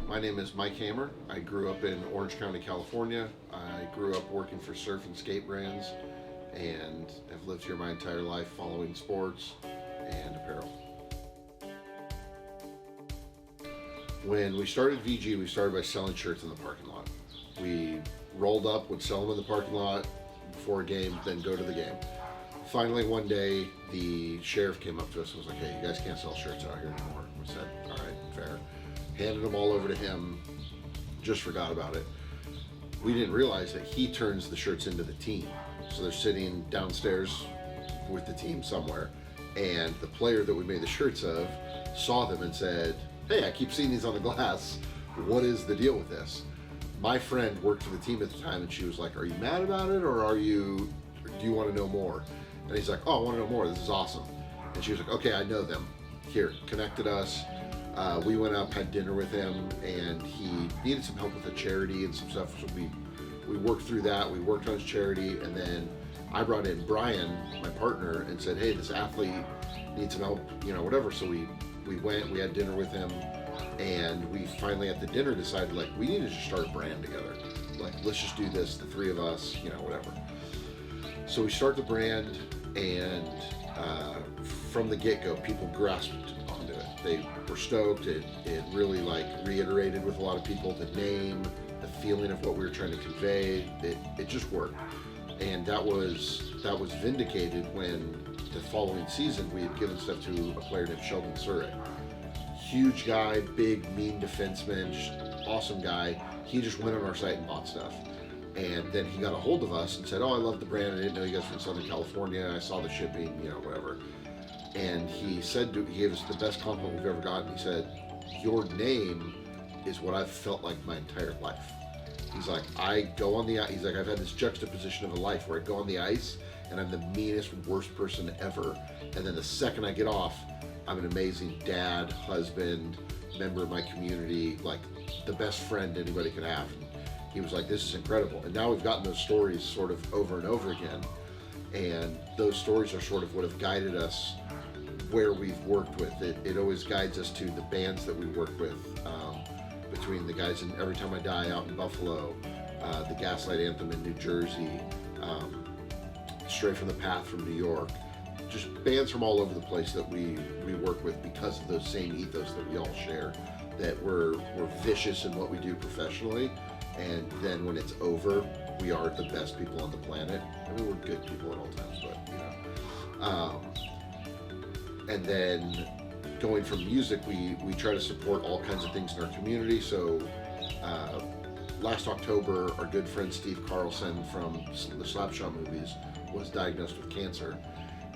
My name is Mike Hammer. I grew up in Orange County, California. I grew up working for surf and skate brands and have lived here my entire life following sports and apparel. When we started VG, we started by selling shirts in the parking lot. We rolled up, would sell them in the parking lot before a game, then go to the game. Finally, one day, the sheriff came up to us and was like, "Hey, you guys can't sell shirts out here anymore." We said, "All right, fair." Handed them all over to him, just forgot about it. We didn't realize that he turns the shirts into the team. So they're sitting downstairs with the team somewhere, and the player that we made the shirts of saw them and said, "Hey, I keep seeing these on the glass. What is the deal with this?" My friend worked for the team at the time, and she was like, "Are you mad about it, or do you want to know more?" And he's like, "Oh, I want to know more. This is awesome." And she was like, "Okay, I know them. Here," connected us. We went up, had dinner with him, and he needed some help with a charity and some stuff. So we worked through that. We worked on his charity, and then I brought in Brian, my partner, and said, "Hey, this athlete needs some help, whatever." So we went, we had dinner with him, and we finally at the dinner decided, like, we need to just start a brand together. Like, let's just do this, the three of us, whatever. So we start the brand, and from the get-go, people grasped onto it. They were stoked. It really reiterated with a lot of people the name, the feeling of what we were trying to convey. It just worked, and that was vindicated when the following season we had given stuff to a player named Sheldon Surrey. Huge guy, big, mean defenseman, awesome guy. He just went on our site and bought stuff. And then he got a hold of us and said, "Oh, I love the brand. I didn't know you guys were in Southern California. I saw the shipping, whatever." And he gave us the best compliment we've ever gotten. He said, "Your name is what I've felt like my entire life." He's like, "I go on the ice." He's like, "I've had this juxtaposition of a life where I go on the ice and I'm the meanest, worst person ever. And then the second I get off, I'm an amazing dad, husband, member of my community, like the best friend anybody could have." And he was like, "This is incredible." And now we've gotten those stories sort of over and over again. And those stories are sort of what have guided us where we've worked with. It always guides us to the bands that we work with, between the guys in Every Time I Die out in Buffalo, the Gaslight Anthem in New Jersey, Stray from the Path from New York, just bands from all over the place that we work with because of those same ethos that we all share, that we're vicious in what we do professionally, and then when it's over, we are the best people on the planet. I mean, we're good people at all times, but and then going from music, we try to support all kinds of things in our community. So last October, our good friend Steve Carlson from the Slapshot movies was diagnosed with cancer,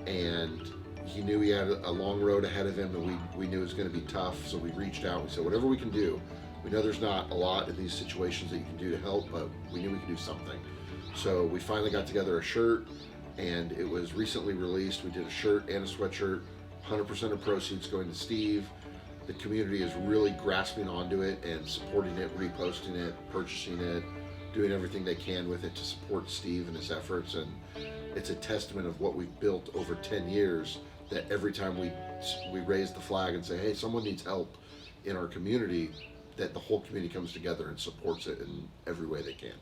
and he knew he had a long road ahead of him, and we knew it was going to be tough. So we reached out. We said, whatever we can do. We know there's not a lot in these situations that you can do to help, but we knew we could do something. So we finally got together a shirt, and it was recently released. We did a shirt and a sweatshirt. 100% of proceeds going to Steve. The community is really grasping onto it and supporting it, reposting it, purchasing it, doing everything they can with it to support Steve and his efforts. And it's a testament of what we've built over 10 years, that every time we raise the flag and say, "Hey, someone needs help in our community," that the whole community comes together and supports it in every way they can.